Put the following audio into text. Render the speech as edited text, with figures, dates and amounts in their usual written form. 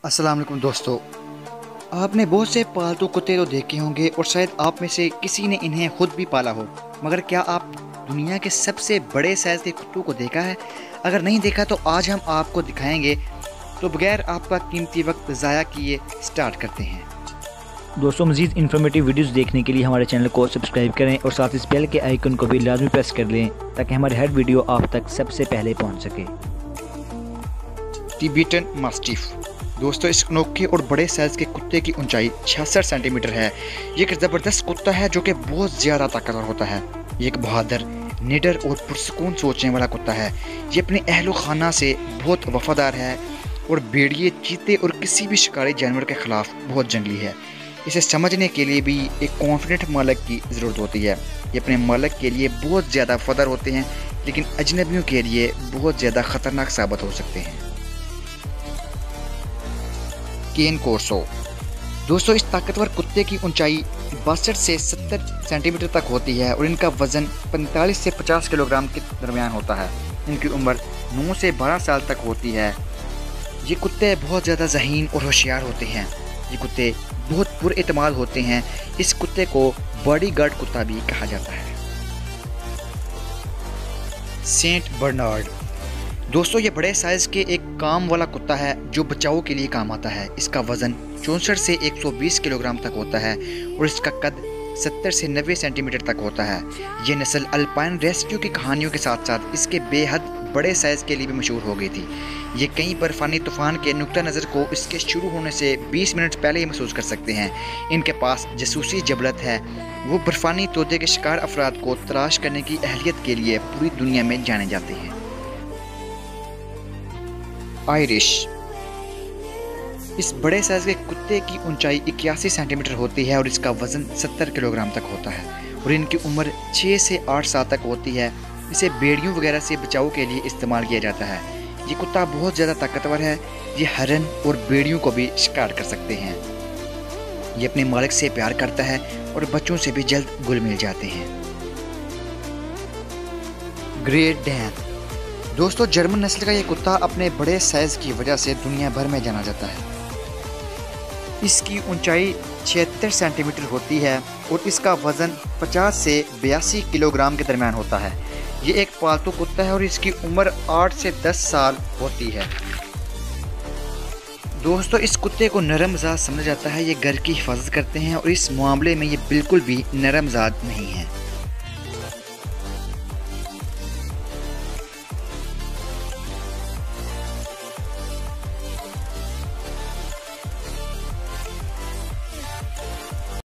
अस्सलाम वालेकुम दोस्तों। आपने बहुत से पालतू कुत्ते तो देखे होंगे और शायद आप में से किसी ने इन्हें खुद भी पाला हो, मगर क्या आप दुनिया के सबसे बड़े साइज़ के कुत्तों को देखा है? अगर नहीं देखा तो आज हम आपको दिखाएंगे। तो बगैर आपका कीमती वक्त ज़ाया किए स्टार्ट करते हैं। दोस्तों, मज़ीद इन्फॉर्मेटिव वीडियोस देखने के लिए हमारे चैनल को सब्सक्राइब करें और साथ इस बेल के आइकन को भी लाजमी प्रेस कर लें ताकि हमारी हर वीडियो आप तक सबसे पहले पहुंच सके। Tibetan mastiff. दोस्तों, इस अनोखे और बड़े साइज़ के कुत्ते की ऊंचाई 66 सेंटीमीटर है। ये एक ज़बरदस्त कुत्ता है जो कि बहुत ज़्यादा ताकतवर होता है। ये एक बहादुर, निडर और पुरसकून सोचने वाला कुत्ता है। ये अपने अहलो खाना से बहुत वफादार है और भेड़िए, चीते और किसी भी शिकारी जानवर के खिलाफ बहुत जंगली है। इसे समझने के लिए भी एक कॉन्फिडेंट मालिक की ज़रूरत होती है। ये अपने मालिक के लिए बहुत ज़्यादा वफादार होते हैं, लेकिन अजनबियों के लिए बहुत ज़्यादा ख़तरनाक साबित हो सकते हैं। केन कोर्सो। दोस्तों, इस ताकतवर कुत्ते की ऊंचाई 62 से 70 सेंटीमीटर तक होती है और इनका वजन 45 से 50 किलोग्राम के दरमियान होता है। इनकी उम्र 9 से 12 साल तक होती है। ये कुत्ते बहुत ज़्यादा ज़हीन और होशियार होते हैं। ये कुत्ते बहुत पुरएतमाद होते हैं। इस कुत्ते को बॉडीगार्ड कुत्ता भी कहा जाता है। Saint Bernard. दोस्तों, ये बड़े साइज़ के एक काम वाला कुत्ता है जो बचाव के लिए काम आता है। इसका वज़न 64 से 120 किलोग्राम तक होता है और इसका कद 70 से 90 सेंटीमीटर तक होता है। ये नस्ल अल्पाइन रेस्क्यू की कहानियों के साथ साथ इसके बेहद बड़े साइज़ के लिए भी मशहूर हो गई थी। ये कई बर्फानी तूफान के नुक्ता नज़र को इसके शुरू होने से 20 मिनट पहले ही महसूस कर सकते हैं। इनके पास जासूसी जबलत है। वो बर्फानी तोते के शिकार अफराद को तलाश करने की अहलियत के लिए पूरी दुनिया में जाने जाते हैं। आयरिश। इस बड़े साइज़ के कुत्ते की ऊंचाई 81 सेंटीमीटर होती है और इसका वज़न 70 किलोग्राम तक होता है और इनकी उम्र 6 से 8 साल तक होती है। इसे भेड़ियों वगैरह से बचाव के लिए इस्तेमाल किया जाता है। ये कुत्ता बहुत ज़्यादा ताकतवर है। ये हरन और भेड़ियों को भी शिकार कर सकते हैं। ये अपने मालिक से प्यार करता है और बच्चों से भी जल्द घुल मिल जाते हैं। Great Dan. दोस्तों, जर्मन नस्ल का ये कुत्ता अपने बड़े साइज़ की वजह से दुनिया भर में जाना जाता है। इसकी ऊंचाई 76 सेंटीमीटर होती है और इसका वज़न 50 से 82 किलोग्राम के दरमियान होता है। ये एक पालतू कुत्ता है और इसकी उम्र 8 से 10 साल होती है। दोस्तों, इस कुत्ते को नरम मिजाज समझा जाता है। ये घर की हिफाजत करते हैं और इस मामले में ये बिल्कुल भी नरम मिजाज नहीं है।